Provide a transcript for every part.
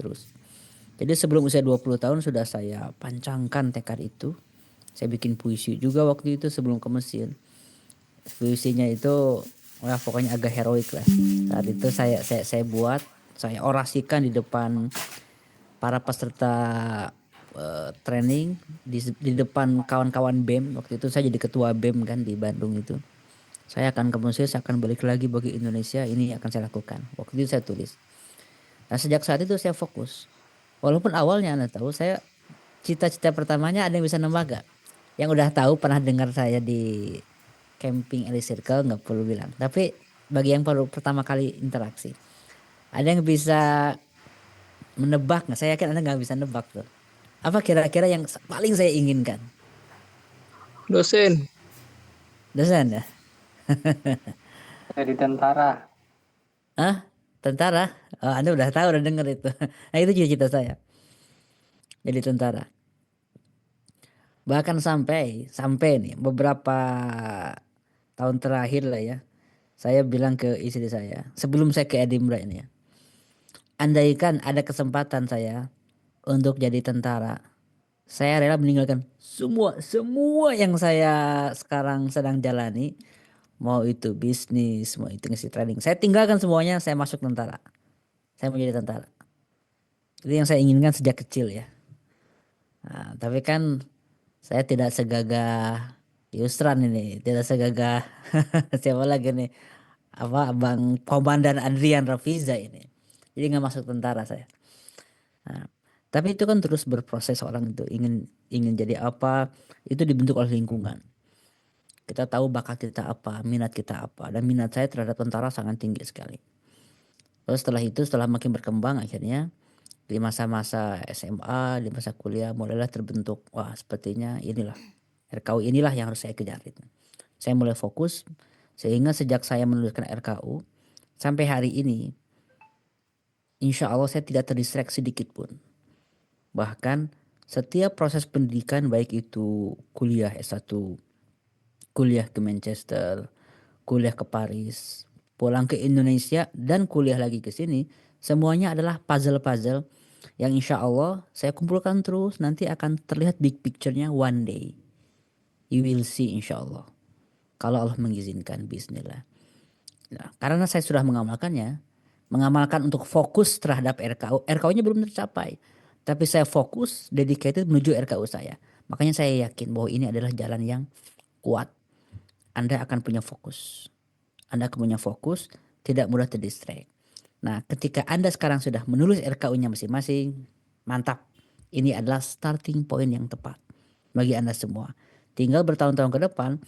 terus. Jadi sebelum usia 20 tahun sudah saya pancangkan tekad itu. Saya bikin puisi juga waktu itu sebelum ke Mesir. Puisinya itu wah pokoknya agak heroik lah. Saat itu saya buat, saya orasikan di depan para peserta training di depan kawan-kawan BEM. Waktu itu saya jadi ketua BEM kan di Bandung itu. Saya akan ke Mesir, saya akan balik lagi bagi Indonesia, ini akan saya lakukan. Waktu itu saya tulis. Nah sejak saat itu saya fokus. Walaupun awalnya Anda tahu saya cita-cita pertamanya ada yang bisa nebak gak? Yang udah tahu pernah dengar saya di camping Elite Circle nggak perlu bilang. Tapi bagi yang baru pertama kali interaksi, ada yang bisa menebak nggak? Saya yakin Anda nggak bisa nebak tuh. Apa kira-kira yang paling saya inginkan? Dosen. Dosen ya? Jadi tentara. Hah? Tentara? Oh, Anda udah tahu, udah denger itu. Nah itu cita-cita saya. Jadi tentara. Bahkan sampai nih beberapa tahun terakhir lah ya. Saya bilang ke istri saya sebelum saya ke Edinburgh ini ya. Andaikan ada kesempatan saya untuk jadi tentara, saya rela meninggalkan semua yang saya sekarang sedang jalani, mau itu bisnis, mau itu ngisi training. Saya tinggalkan semuanya, saya masuk tentara. Saya mau jadi tentara. Itu yang saya inginkan sejak kecil ya. Nah, tapi kan saya tidak segagah Yusran ini, tidak segagah siapa lagi nih, apa Bang Komandan Andrian Rafiza ini. Jadi nggak masuk tentara saya. Nah, tapi itu kan terus berproses orang itu ingin ingin jadi apa, itu dibentuk oleh lingkungan. Kita tahu bakat kita apa, minat kita apa, dan minat saya terhadap tentara sangat tinggi sekali. Terus setelah itu, setelah makin berkembang akhirnya di masa-masa SMA, di masa kuliah mulailah terbentuk, wah sepertinya inilah RKU inilah yang harus saya kejar. Saya mulai fokus sehingga sejak saya menuliskan RKU sampai hari ini, insya Allah saya tidak terdistraksi sedikit pun. Bahkan setiap proses pendidikan baik itu kuliah S1, kuliah ke Manchester, kuliah ke Paris, pulang ke Indonesia dan kuliah lagi ke sini, semuanya adalah puzzle-puzzle yang insya Allah saya kumpulkan terus, nanti akan terlihat big picture-nya one day. You will see insya Allah. Kalau Allah mengizinkan, bismillah. Nah, karena saya sudah mengamalkan untuk fokus terhadap RKU. RKU-nya belum tercapai. Tapi saya fokus, dedicated menuju RKU saya. Makanya saya yakin bahwa ini adalah jalan yang kuat. Anda akan punya fokus. Anda akan punya fokus, tidak mudah terdistract. Nah, ketika Anda sekarang sudah menulis RKU-nya masing-masing, mantap. Ini adalah starting point yang tepat bagi Anda semua. Tinggal bertahun-tahun ke depan,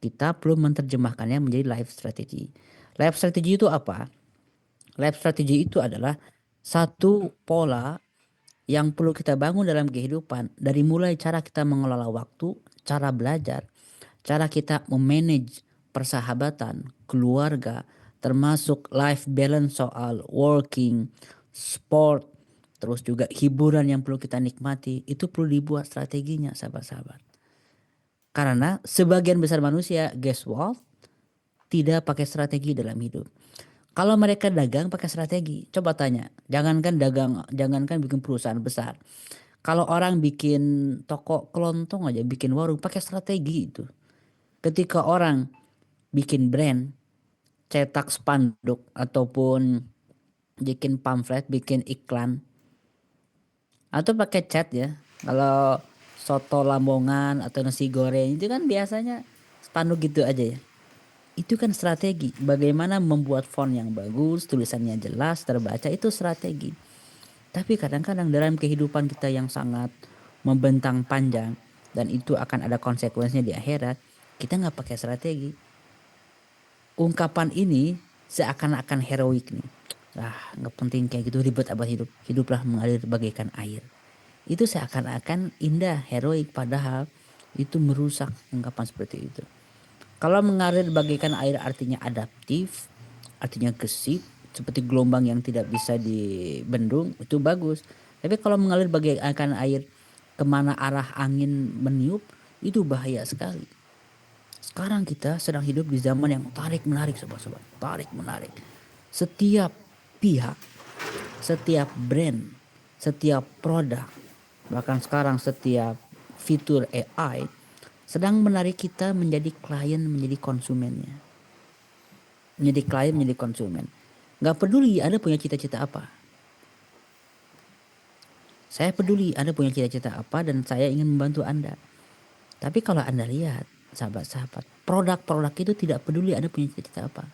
kita perlu menerjemahkannya menjadi life strategy. Life strategy itu apa? Life strategy itu adalah satu pola yang perlu kita bangun dalam kehidupan, dari mulai cara kita mengelola waktu, cara belajar, cara kita memanage persahabatan, keluarga, termasuk life balance soal working, sport, terus juga hiburan yang perlu kita nikmati, itu perlu dibuat strateginya sahabat-sahabat. Karena sebagian besar manusia, guess what? Tidak pakai strategi dalam hidup. Kalau mereka dagang pakai strategi, coba tanya. Jangankan dagang, jangankan bikin perusahaan besar. Kalau orang bikin toko kelontong aja, bikin warung pakai strategi itu. Ketika orang bikin brand, cetak spanduk ataupun bikin pamflet, bikin iklan, atau pakai chat ya. Kalau soto Lamongan atau nasi goreng itu kan biasanya spanduk gitu aja ya. Itu kan strategi. Bagaimana membuat font yang bagus, tulisannya jelas, terbaca, itu strategi. Tapi kadang-kadang dalam kehidupan kita yang sangat membentang panjang dan itu akan ada konsekuensinya di akhirat, kita nggak pakai strategi. Ungkapan ini seakan-akan heroik nih. Ah, nggak penting kayak gitu, ribet abad hidup. Hiduplah mengalir bagaikan air. Itu seakan-akan indah, heroik, padahal itu merusak ungkapan seperti itu. Kalau mengalir bagaikan air artinya adaptif, artinya gesit, seperti gelombang yang tidak bisa dibendung, itu bagus. Tapi kalau mengalir bagaikan air kemana arah angin meniup, itu bahaya sekali. Sekarang kita sedang hidup di zaman yang tarik menarik sobat-sobat, tarik menarik. Setiap pihak, setiap brand, setiap produk, bahkan sekarang setiap fitur AI sedang menarik kita menjadi klien, menjadi konsumennya. Menjadi klien, menjadi konsumen. Nggak peduli Anda punya cita-cita apa. Saya peduli Anda punya cita-cita apa dan saya ingin membantu Anda. Tapi kalau Anda lihat, sahabat-sahabat, produk-produk itu tidak peduli Anda punya cita-cita apa.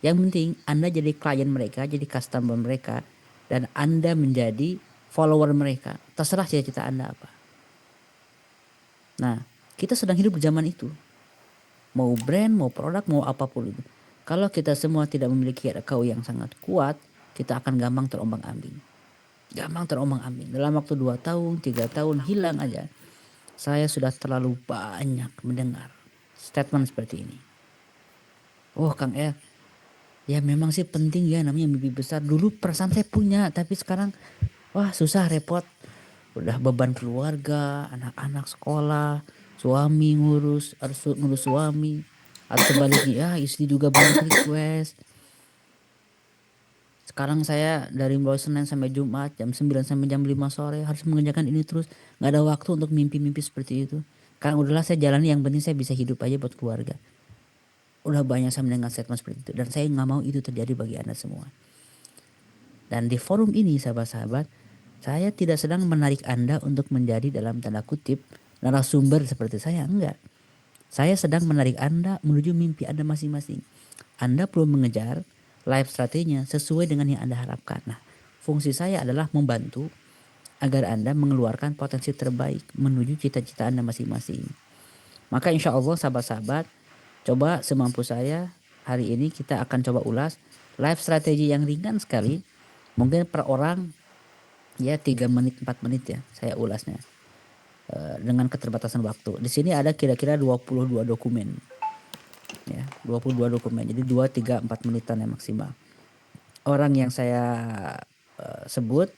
Yang penting Anda jadi klien mereka, jadi customer mereka, dan Anda menjadi follower mereka. Terserah cita-cita Anda apa. Nah, kita sedang hidup di zaman itu. Mau brand, mau produk, mau apapun itu. Kalau kita semua tidak memiliki rekau yang sangat kuat, kita akan gampang terombang-ambing. Gampang terombang-ambing. Dalam waktu 2 tahun, 3 tahun hilang aja. Saya sudah terlalu banyak mendengar statement seperti ini. Oh Kang El, ya memang sih penting ya namanya mimpi besar. Dulu perasaan saya punya, tapi sekarang wah susah repot. Udah beban keluarga, anak-anak sekolah, suami harus ngurus suami. Atau sebaliknya ya istri juga banyak request. Sekarang saya dari mulai Senin sampai Jumat jam 9 sampai jam 5 sore harus mengerjakan ini terus. Nggak ada waktu untuk mimpi-mimpi seperti itu. Karena udahlah saya jalani, yang penting saya bisa hidup aja buat keluarga. Udah banyak saya mendengar statement seperti itu. Dan saya nggak mau itu terjadi bagi Anda semua. Dan di forum ini sahabat-sahabat, saya tidak sedang menarik Anda untuk menjadi dalam tanda kutip narasumber seperti saya. Enggak. Saya sedang menarik Anda menuju mimpi Anda masing-masing. Anda perlu mengejar life strateginya sesuai dengan yang Anda harapkan. Nah, fungsi saya adalah membantu agar Anda mengeluarkan potensi terbaik menuju cita-cita Anda masing-masing. Maka insya Allah sahabat-sahabat, coba semampu saya hari ini kita akan coba ulas life strategi yang ringan sekali. Mungkin per orang ya 3 menit 4 menit ya saya ulasnya. Dengan keterbatasan waktu. Di sini ada kira-kira 22 dokumen. Ya, 22 dokumen. Jadi 2 3 4 menitan ya maksimal. Orang yang saya sebut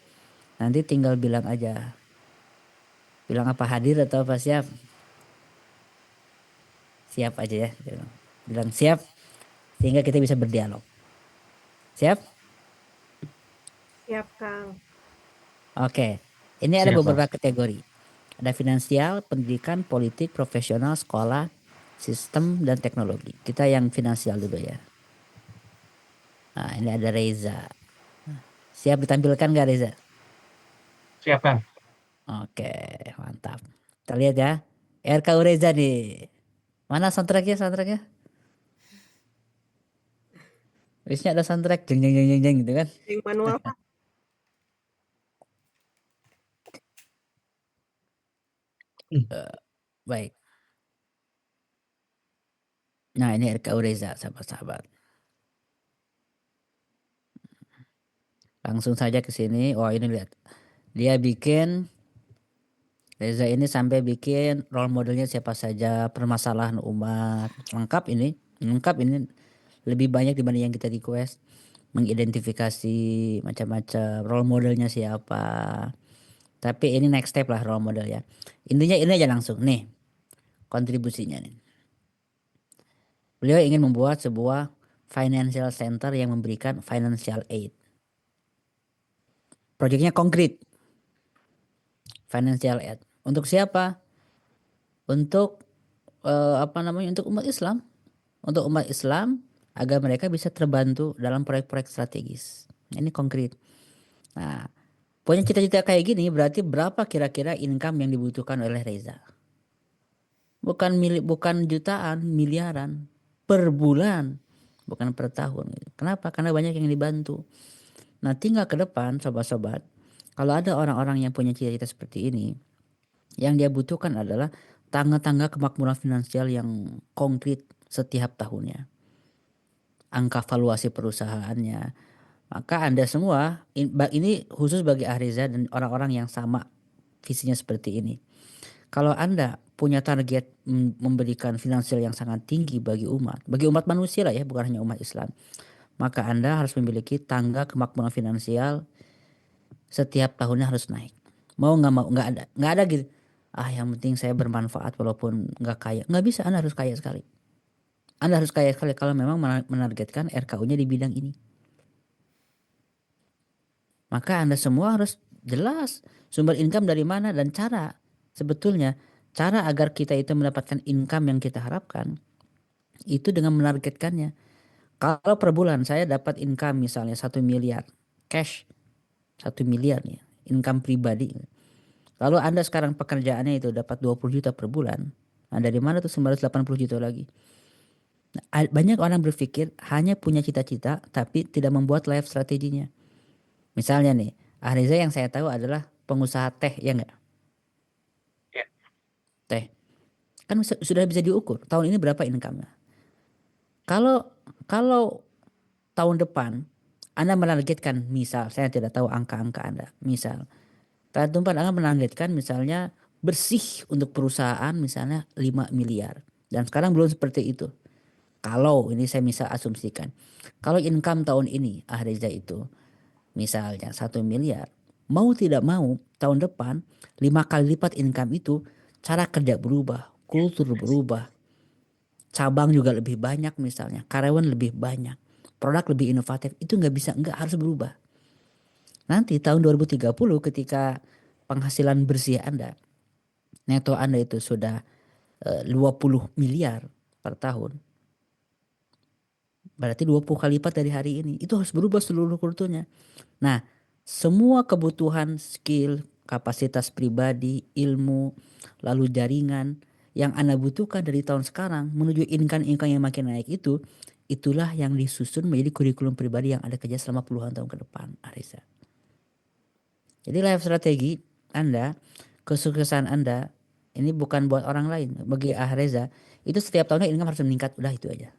nanti tinggal bilang aja. Bilang apa hadir atau apa siap? Siap aja ya. Bilang siap sehingga kita bisa berdialog. Siap? Siap, Kang. Oke. Ini ada Siap, beberapa Bos. kategori. Ada finansial, pendidikan, politik, profesional, sekolah, sistem, dan teknologi. Kita yang finansial dulu ya. Nah, ini ada Reza. Siap ditampilkan gak Reza? Siap, Kang. Oke, mantap. Kita lihat ya. RKU Reza nih. Mana soundtracknya, soundtracknya? Biasanya ada soundtrack jeng jeng jeng jeng jeng gitu kan. Yang manual, Pak. Baik. Nah, ini RKU Reza, sahabat-sahabat. Langsung saja ke sini. Oh, ini lihat. Dia bikin Reza ini sampai bikin role modelnya siapa saja, permasalahan umat. Lengkap ini, lengkap ini lebih banyak dibanding yang kita request. Mengidentifikasi macam-macam role modelnya siapa. Tapi ini next step lah role model ya. Intinya ini aja langsung nih kontribusinya nih. Beliau ingin membuat sebuah financial center yang memberikan financial aid. Proyeknya konkret. Financial aid. Untuk siapa? Untuk apa namanya? Untuk umat Islam. Untuk umat Islam agar mereka bisa terbantu dalam proyek-proyek strategis. Ini konkret. Nah, punya cita-cita kayak gini berarti berapa kira-kira income yang dibutuhkan oleh Reza? Bukan jutaan, miliaran per bulan, bukan per tahun. Kenapa? Karena banyak yang dibantu. Nah, tinggal ke depan sobat-sobat, kalau ada orang-orang yang punya cita-cita seperti ini, yang dia butuhkan adalah tangga-tangga kemakmuran finansial yang konkret setiap tahunnya. Angka valuasi perusahaannya. Maka Anda semua, ini khusus bagi Ahriza dan orang-orang yang sama visinya seperti ini. Kalau Anda punya target memberikan finansial yang sangat tinggi bagi umat manusia lah ya, bukan hanya umat Islam. Maka Anda harus memiliki tangga kemakmuran finansial setiap tahunnya harus naik. Mau nggak mau, nggak ada gitu. Ah yang penting saya bermanfaat walaupun nggak kaya. Nggak bisa, Anda harus kaya sekali. Anda harus kaya sekali kalau memang menargetkan RKU-nya di bidang ini. Maka Anda semua harus Jelas sumber income dari mana dan sebetulnya cara agar kita itu mendapatkan income yang kita harapkan itu dengan menargetkannya. Kalau per bulan saya dapat income misalnya 1 miliar cash, 1 miliar nih income pribadi. Lalu Anda sekarang pekerjaannya itu dapat 20 juta per bulan. Nah, dari mana tuh 980 juta lagi? Nah, banyak orang berpikir hanya punya cita-cita tapi tidak membuat life strateginya. Misalnya nih, Ahriza yang saya tahu adalah pengusaha teh, ya enggak? Ya. Teh. Kan sudah bisa diukur. Tahun ini berapa income-nya? Kalau kalau tahun depan Anda menargetkan, misal saya tidak tahu angka-angka Anda. Misal tahun depan Anda menargetkan misalnya bersih untuk perusahaan misalnya 5 miliar. Dan sekarang belum seperti itu. Kalau ini saya bisa asumsikan. Kalau income tahun ini Ahriza itu misalnya 1 miliar. Mau tidak mau tahun depan 5 kali lipat income itu, cara kerja berubah, kultur berubah, cabang juga lebih banyak misalnya, karyawan lebih banyak, produk lebih inovatif, itu nggak harus berubah. Nanti tahun 2030 ketika penghasilan bersih Anda, neto Anda itu sudah 20 miliar per tahun, berarti 20 kali lipat dari hari ini. Itu harus berubah seluruh kulturnya. Nah, semua kebutuhan skill, kapasitas pribadi, ilmu, lalu jaringan yang Anda butuhkan dari tahun sekarang menuju income-income yang makin naik itu, itulah yang disusun menjadi kurikulum pribadi yang Anda kerja selama puluhan tahun ke depan, Arisa. Jadi life strategi Anda, kesuksesan Anda, ini bukan buat orang lain. Bagi Ahreza, itu setiap tahunnya income harus meningkat, udah itu aja.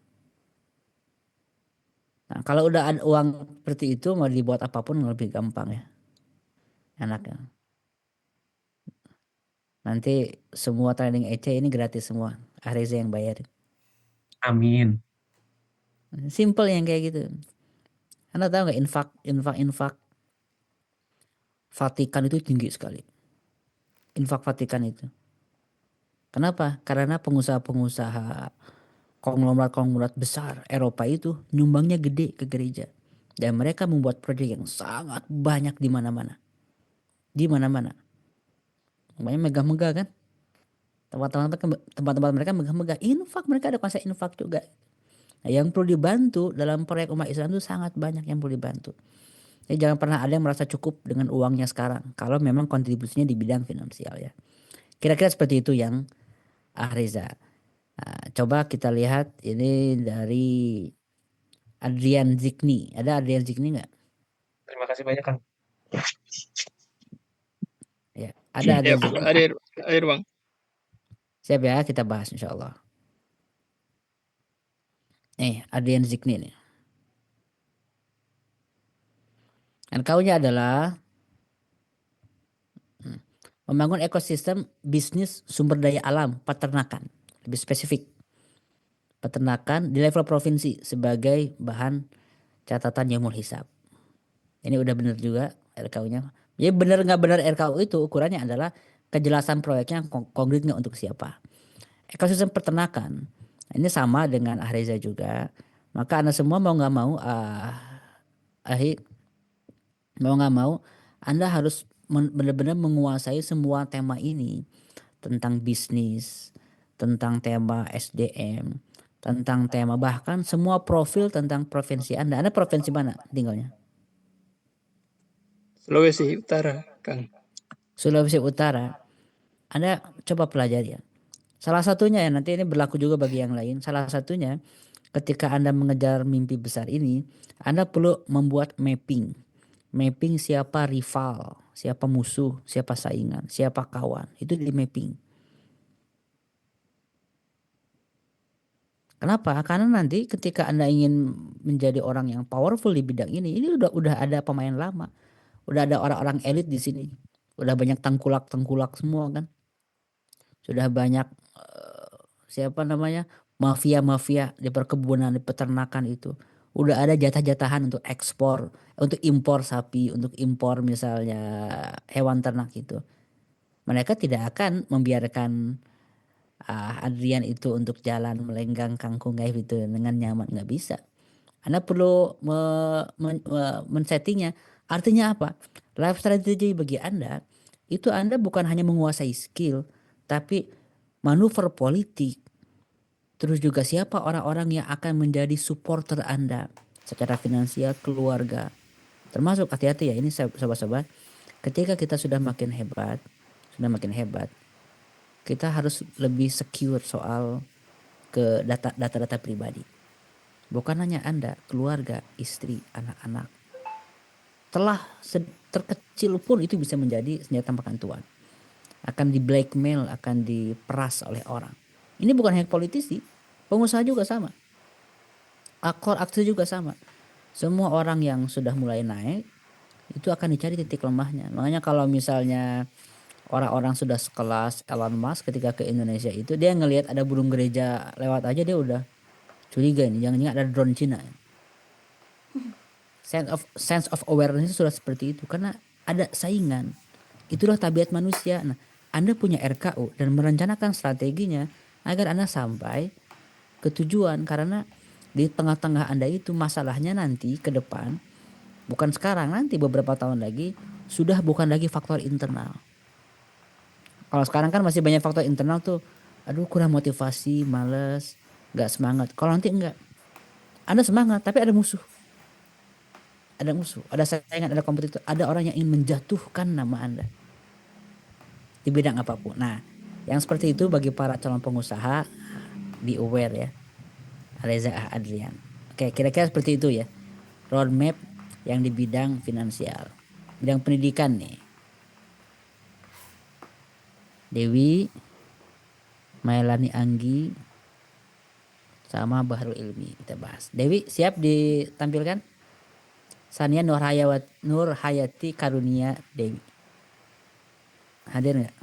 Nah, kalau udah ada uang seperti itu mau dibuat apapun lebih gampang ya, enaknya. Nanti semua training EC ini gratis semua. Ahreza yang bayar. Amin. Simple yang kayak gitu. Anda tahu nggak infak Vatikan itu tinggi sekali. Infak Vatikan itu. Kenapa? Karena pengusaha-pengusaha konglomerat-konglomerat besar Eropa itu nyumbangnya gede ke gereja. Dan mereka membuat proyek yang sangat banyak di mana-mana. Di mana-mana. Namanya megah-megah kan? Tempat-tempat mereka megah-megah. Infak, mereka ada konsep infak juga. Nah, yang perlu dibantu dalam proyek umat Islam itu sangat banyak yang perlu dibantu. Jadi jangan pernah ada yang merasa cukup dengan uangnya sekarang. Kalau memang kontribusinya di bidang finansial ya. Kira-kira seperti itu yang Ahriza. Nah, coba kita lihat ini dari Adrian Zikni. Ada Adrian Zikni nggak? Terima kasih banyak, Kang. Ya, ada Ya, Adrian Zikni. air Bang. Siap ya, kita bahas insya Allah. Nih, Adrian Zikni nih. NKU-nya adalah membangun ekosistem bisnis sumber daya alam peternakan. Lebih spesifik. Peternakan di level provinsi sebagai bahan catatan Yaumul Hisab. Ini udah bener juga RKU-nya. Jadi bener nggak bener RKU itu ukurannya adalah kejelasan proyeknya konkret nggak untuk siapa. Ekosistem peternakan ini sama dengan Ahreza juga. Maka Anda semua mau nggak mau, mau nggak mau, Anda harus benar-benar menguasai semua tema ini tentang bisnis, tentang tema SDM, tentang tema bahkan semua profil tentang provinsi Anda. Anda provinsi mana tinggalnya? Sulawesi Utara, Kang. Sulawesi Utara. Anda coba pelajari ya. Salah satunya ya, nanti ini berlaku juga bagi yang lain. Salah satunya ketika Anda mengejar mimpi besar ini, Anda perlu membuat mapping. Mapping siapa rival, siapa musuh, siapa saingan, siapa kawan. Itu di mapping. Kenapa? Karena nanti ketika Anda ingin menjadi orang yang powerful di bidang ini udah ada pemain lama. Udah ada orang-orang elit di sini. Udah banyak tengkulak-tengkulak semua kan. Sudah banyak siapa namanya? Mafia-mafia di perkebunan, di peternakan itu. Udah ada jatah-jatahan untuk ekspor, untuk impor sapi, untuk impor misalnya hewan ternak itu. Mereka tidak akan membiarkan Adrian itu untuk jalan melenggang kangkung kayak gitu dengan nyaman, nggak bisa. Anda perlu men-settingnya Artinya apa? Life strategy bagi Anda itu Anda bukan hanya menguasai skill, tapi manuver politik, terus juga siapa orang-orang yang akan menjadi supporter Anda secara finansial, keluarga. Termasuk hati-hati ya ini sobat-sobat, ketika kita sudah makin hebat, kita harus lebih secure soal ke data-data pribadi. Bukan hanya Anda, keluarga, istri, anak-anak. Telah terkecil pun itu bisa menjadi senjata makan tuan. Akan di blackmail, akan diperas oleh orang. Ini bukan hanya politisi, pengusaha juga sama. Aktor, aktris juga sama. Semua orang yang sudah mulai naik itu akan dicari titik lemahnya. Makanya kalau misalnya orang-orang sudah sekelas Elon Musk ketika ke Indonesia itu dia ngelihat ada burung gereja lewat aja dia udah curiga ini, jangan-jangan ada drone Cina. Sense of awareness sudah seperti itu karena ada saingan. Itulah tabiat manusia. Nah, Anda punya RKU dan merencanakan strateginya agar Anda sampai ke tujuan, karena di tengah-tengah Anda itu masalahnya nanti ke depan, bukan sekarang, nanti beberapa tahun lagi sudah bukan lagi faktor internal. Kalau sekarang kan masih banyak faktor internal tuh, aduh kurang motivasi, males, gak semangat. Kalau nanti enggak, Anda semangat tapi ada musuh. Ada musuh, ada saingan, ada kompetitor, ada orang yang ingin menjatuhkan nama Anda di bidang apapun. Nah, yang seperti itu bagi para calon pengusaha, be aware ya. Reza Adrian. Oke, kira-kira seperti itu ya. Roadmap yang di bidang finansial. Bidang pendidikan nih. Dewi, Mailani Anggi, sama Bahrul Ilmi kita bahas. Dewi siap ditampilkan? Sania Nur Hayati Karunia Dewi. Hadir nggak?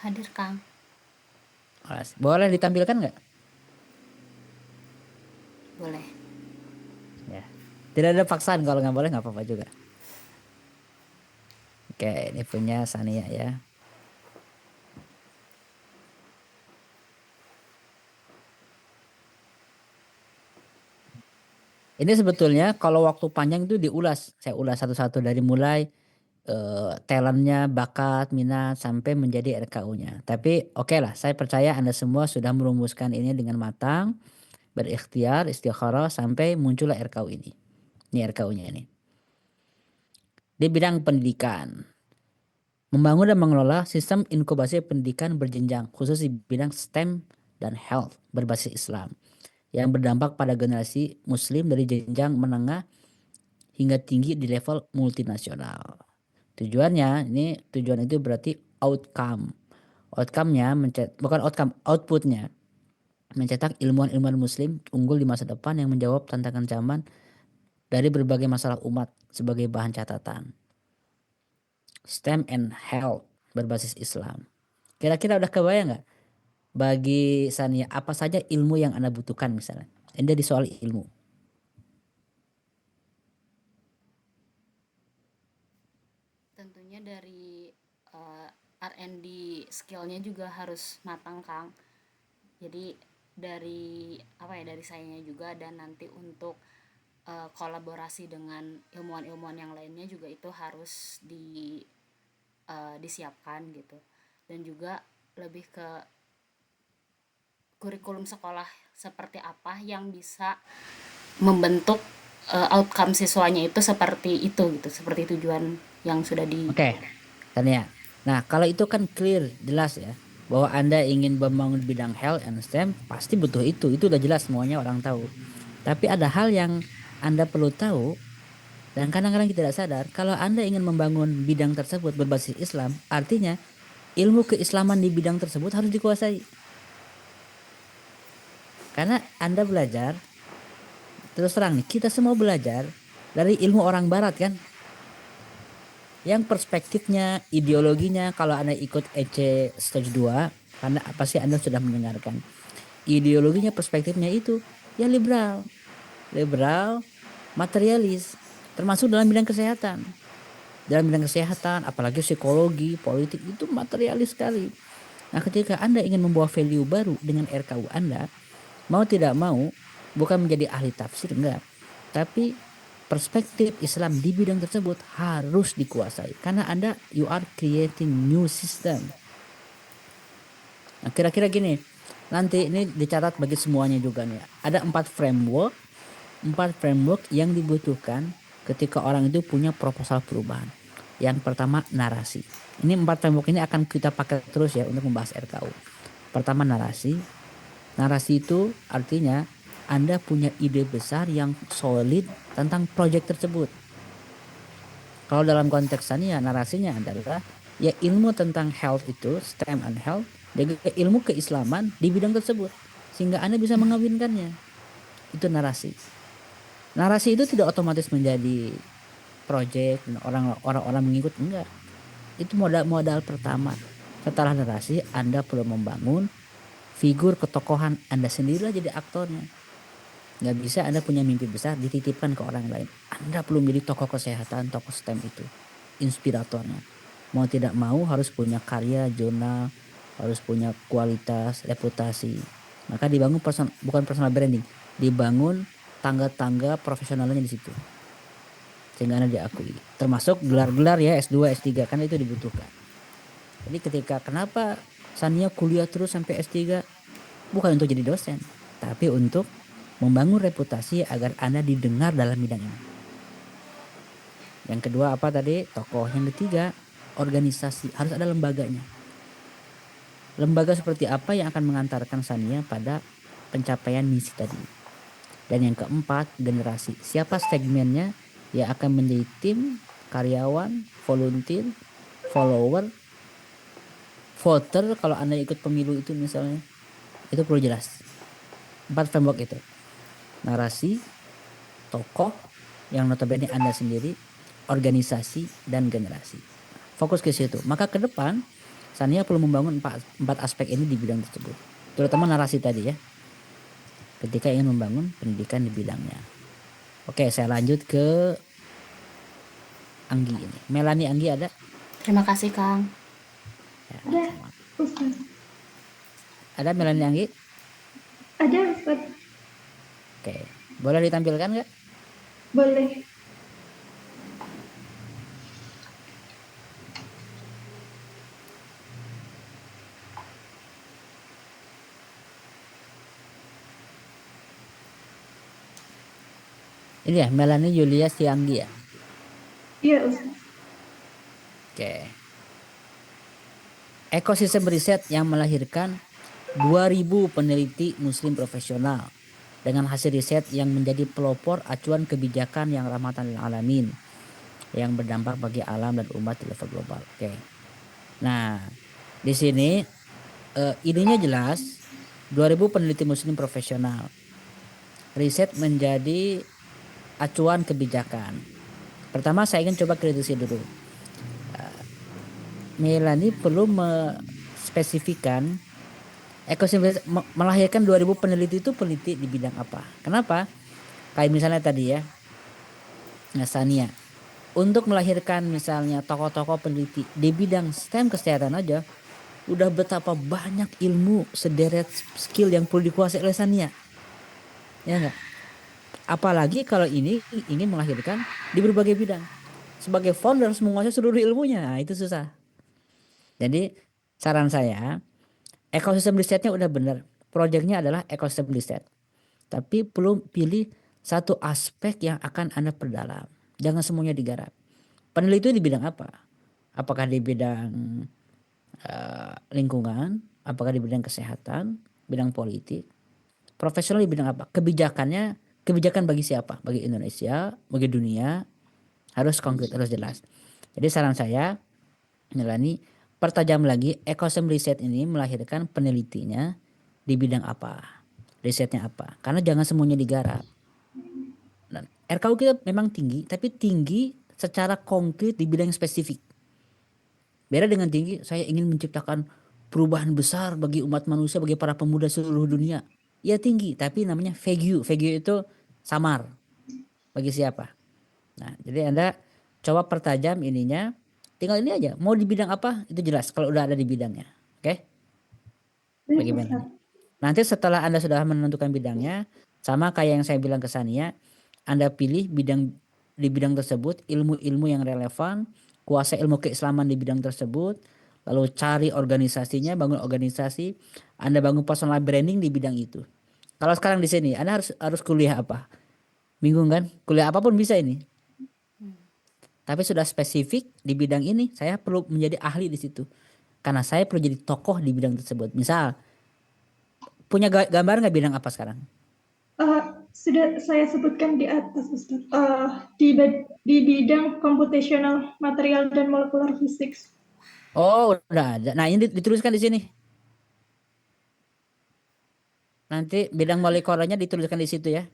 Hadir, Kang. Boleh ditampilkan nggak? Boleh. Ya. Tidak ada paksaan, kalau nggak boleh nggak apa-apa juga. Oke, ini punya Sania ya. Ini sebetulnya kalau waktu panjang itu diulas, saya ulas satu-satu dari mulai talentnya, bakat, minat sampai menjadi RKU-nya. Tapi oke lah, saya percaya Anda semua sudah merumuskan ini dengan matang, berikhtiar, istikharah sampai muncullah RKU ini. Ini RKU-nya ini. Di bidang pendidikan, membangun dan mengelola sistem inkubasi pendidikan berjenjang khusus di bidang STEM dan health berbasis Islam yang berdampak pada generasi muslim dari jenjang menengah hingga tinggi di level multinasional. Tujuan itu berarti outcome-nya bukan outcome, outputnya mencetak ilmuwan-ilmuwan muslim unggul di masa depan yang menjawab tantangan zaman dari berbagai masalah umat sebagai bahan catatan. STEM and health berbasis Islam. Kira-kira udah kebayang nggak bagi Sania apa saja ilmu yang Anda butuhkan misalnya? Ini dari soal ilmu. Tentunya dari R&D skillnya juga harus matang, Kang. Jadi dari sayanya juga, dan nanti untuk kolaborasi dengan ilmuwan-ilmuwan yang lainnya juga itu harus disiapkan gitu. Dan juga lebih ke kurikulum sekolah seperti apa yang bisa membentuk outcome siswanya itu seperti itu gitu, seperti tujuan yang sudah di. Oke, Tania. Nah, kalau itu kan clear, jelas ya, bahwa Anda ingin membangun bidang health and STEM, pasti butuh itu udah jelas, semuanya orang tahu. Tapi ada hal yang Anda perlu tahu, dan kadang-kadang kita tidak sadar, kalau Anda ingin membangun bidang tersebut berbasis Islam, artinya ilmu keislaman di bidang tersebut harus dikuasai. Karena Anda belajar, terus terang nih, kita semua belajar dari ilmu orang barat kan, yang perspektifnya, ideologinya, kalau Anda ikut EC stage 2, karena pasti Anda sudah mendengarkan ideologinya, perspektifnya itu ya liberal, materialis, termasuk dalam bidang kesehatan. Dalam bidang kesehatan, apalagi psikologi, politik, itu materialis sekali. Nah, ketika Anda ingin membawa value baru dengan RKU Anda, mau tidak mau, bukan menjadi ahli tafsir, enggak, tapi perspektif Islam di bidang tersebut harus dikuasai karena Anda you are creating new system. Nah, kira-kira gini, nanti ini dicatat bagi semuanya juga nih. Ada 4 framework yang dibutuhkan ketika orang itu punya proposal perubahan. Yang pertama narasi. Ini 4 framework ini akan kita pakai terus ya untuk membahas RKU. Pertama narasi. Narasi itu artinya Anda punya ide besar yang solid tentang proyek tersebut. Kalau dalam konteks ini ya narasinya adalah ya ilmu tentang health itu, STEM and health, dan ilmu keislaman di bidang tersebut sehingga Anda bisa mengawinkannya. Itu narasi. Narasi itu tidak otomatis menjadi proyek dan orang-orang mengikut, enggak. Itu modal pertama. Setelah narasi Anda perlu membangun figur ketokohan Anda sendirilah jadi aktornya. Nggak bisa Anda punya mimpi besar dititipkan ke orang lain. Anda perlu menjadi tokoh kesehatan, tokoh STEM itu, inspiratornya. Mau tidak mau harus punya karya, jurnal, harus punya kualitas, reputasi. Maka dibangun bukan personal branding, dibangun tangga-tangga profesionalnya di situ. Sehingga Anda diakui. Termasuk gelar-gelar ya S2, S3 kan itu dibutuhkan. Jadi kenapa Sania kuliah terus sampai S3? Bukan untuk jadi dosen, tapi untuk membangun reputasi agar Anda didengar dalam bidang ini. Yang kedua apa tadi? Tokoh. Yang ketiga, organisasi. Harus ada lembaganya. Lembaga seperti apa yang akan mengantarkan Sania pada pencapaian misi tadi. Dan yang keempat, generasi. Siapa segmennya yang akan menjadi tim, karyawan, volunteer, follower, voter kalau Anda ikut pemilu itu misalnya. Itu perlu jelas. 4 framework itu. Narasi, tokoh yang notabene Anda sendiri, organisasi, dan generasi. Fokus ke situ. Maka ke depan Sania perlu membangun 4 aspek ini di bidang tersebut. Terutama narasi tadi ya. Ketika ingin membangun pendidikan di bidangnya. Oke, saya lanjut ke Anggi ini. Melani Anggi ada? Terima kasih, Kang. Ya, Ada, Ustaz. ada Melani Anggi? Ada, Ustaz. Oke. Boleh ditampilkan nggak? Boleh. Ini ya, Melani Yulia Sianggi ya? Iya, Ustaz. Oke. Ekosistem riset yang melahirkan 2000 peneliti muslim profesional dengan hasil riset yang menjadi pelopor acuan kebijakan yang rahmatan lil alamin yang berdampak bagi alam dan umat di level global. Oke. Nah, di sini idenya jelas 2000 peneliti muslim profesional. Riset menjadi acuan kebijakan. Pertama saya ingin coba kritisi dulu. Melani perlu spesifikan ekosistem melahirkan 2000 peneliti itu peneliti di bidang apa? Kenapa? Kayak misalnya tadi ya, Sania. Untuk melahirkan misalnya tokoh-tokoh peneliti di bidang STEM kesehatan aja, udah betapa banyak ilmu sederet skill yang perlu dikuasai oleh Sania. Ya enggak? Apalagi kalau ini ingin melahirkan di berbagai bidang. Sebagai founder harus menguasai seluruh ilmunya, nah, itu susah. Jadi saran saya, ekosistem risetnya udah benar. Proyeknya adalah ekosistem riset. Tapi perlu pilih satu aspek yang akan Anda perdalam. Jangan semuanya digarap. Peneliti itu di bidang apa? Apakah di bidang lingkungan? Apakah di bidang kesehatan? Bidang politik? Profesional di bidang apa? Kebijakan bagi siapa? Bagi Indonesia, bagi dunia. Harus konkret, harus jelas. Jadi saran saya, Melani, pertajam lagi ekosistem riset ini melahirkan penelitinya di bidang apa, risetnya apa. Karena jangan semuanya digarap. Dan RKU kita memang tinggi, tapi tinggi secara konkret di bidang spesifik. Beda dengan tinggi, saya ingin menciptakan perubahan besar bagi umat manusia, bagi para pemuda seluruh dunia. Ya tinggi, tapi namanya vague. Vague itu samar. Bagi siapa? Nah, jadi Anda coba pertajam ininya. Tinggal ini aja, mau di bidang apa itu jelas kalau udah ada di bidangnya. Oke? Baik, Bagaimana? Ustaz. Nanti setelah Anda sudah menentukan bidangnya, sama kayak yang saya bilang ke Sania, Anda pilih bidang di bidang tersebut, ilmu-ilmu yang relevan, kuasai ilmu keislaman di bidang tersebut, lalu cari organisasinya, bangun organisasi, Anda bangun personal branding di bidang itu. Kalau sekarang di sini, Anda harus kuliah apa? Bingung kan? Kuliah apapun bisa ini. Tapi sudah spesifik di bidang ini, saya perlu menjadi ahli di situ. Karena saya perlu jadi tokoh di bidang tersebut. Misal, punya gambar nggak bidang apa sekarang? Sudah saya sebutkan di atas, Ustaz. Di bidang computational material dan molecular physics. Oh, udah ada. Nah, ini dituliskan di sini. Nanti bidang molekulernya dituliskan di situ ya.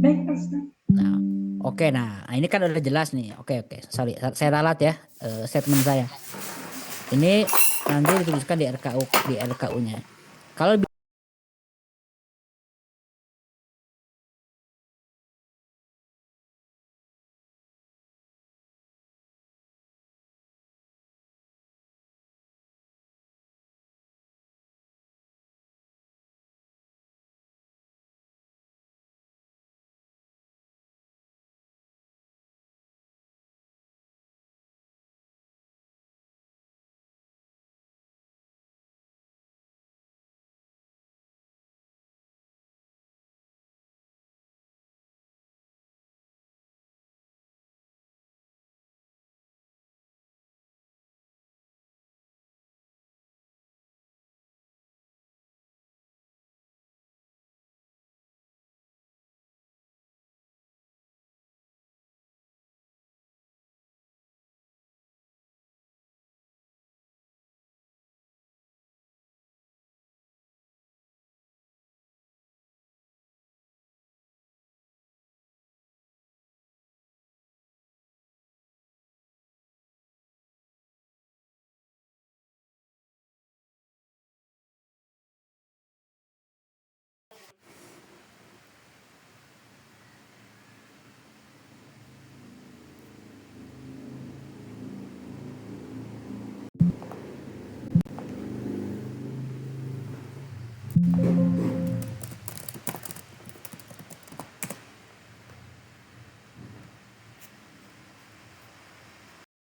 Baik, Ustaz. Nah, oke. Nah, ini kan udah jelas nih. Oke. Sorry, saya ralat ya statement saya. Ini nanti dituliskan di RKU-nya. Kalau